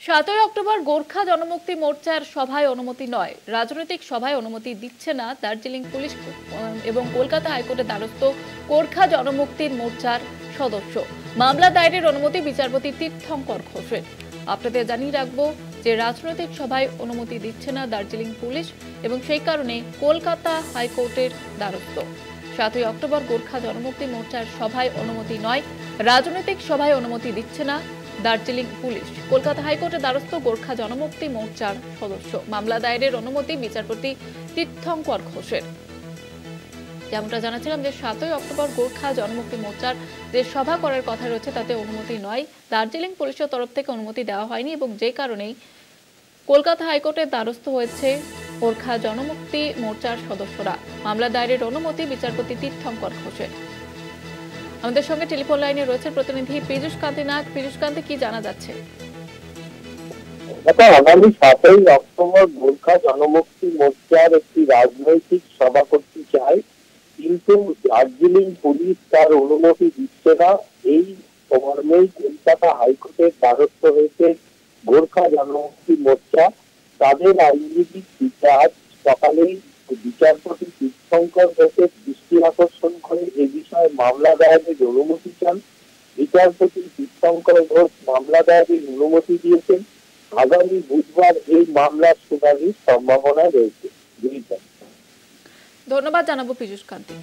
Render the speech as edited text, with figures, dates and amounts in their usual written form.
7ই October Gorkha Janmukti মোর্চার সভায় অনুমতি নয়, রাজনৈতিক সভায় অনুমতি দিচ্ছে না দার্জিলিং পুলিশ এবং কলকাতা হাইকোর্টের দ্বারস্থ গোর্খা জনমুক্তির মোর্চার সদস্য। মামলা দায়েরের অনুমতি বিচারপতি তীর্থঙ্কর ঘোষের। আপনাদের জানিয়ে রাখবো যে রাজনৈতিক সভায় অনুমতি দিচ্ছে না দার্জিলিং পুলিশ এবং সেই কারণে কলকাতা হাইকোর্টের দ্বারস্থ। 7ই অক্টোবর গোর্খা জনমুক্তি মোর্চার সভায় অনুমতি নয়, রাজনৈতিক সভায় অনুমতি দিচ্ছে না দার্জিলিং পুলিশ। কলকাতা হাইকোর্টের দ্বারস্থ গোর্খা জনমুক্তি মোর্চার সদস্য। মামলা দায়েরের অনুমতি বিচারপতি তীর্থঙ্কর ঘোষের। যেমনটা জানাচ্ছিলাম যে 7ই অক্টোবর গোর্খা জনমুক্তি মোর্চার যে সভা করার কথা রয়েছে তাতে অনুমতি নয়, দার্জিলিং পুলিশের তরফ থেকে অনুমতি দেওয়া হয়নি এবং যে কারণেই কলকাতা হাইকোর্টের দ্বারস্থ হয়েছে গোর্খা জনমুক্তি মোর্চার সদস্যরা। মামলা দায়েরের অনুমতি বিচারপতি তীর্থঙ্কর ঘোষের। আমাদের সঙ্গে টেলিফোন লাইনে রয়েছে প্রতিনিধি পীযূষ কান্তি নাগ। পীযূষ কান্তি, কি জানা যাচ্ছে? আগামী 7ই অক্টোবর গোর্খা জনমুক্তি মোর্চার একটি রাজনৈতিক সভা করতে চায়, কিন্তু দার্জিলিং পুলিশ তার অনুমতি দিচ্ছে না। এই মর্মেই কলকাতা হাইকোর্টের দ্বারস্থ হয়েছে গোর্খা জনমুক্তি মোর্চা। তাদের আইনজীবী আজ সকালেই বিচারপতি তীর্থঙ্কর ঘোষের দৃষ্টি আকর্ষণ করে এ বিষয়ে মামলা দায়েরের অনুমতি চান। বিচারপতি তীর্থঙ্কর ঘোষ মামলা দায়েরের অনুমতি দিয়েছেন। আগামী বুধবার এই মামলার শুনানির সম্ভাবনা রয়েছে। ধন্যবাদ জানাবো পীযূষ কান্তি।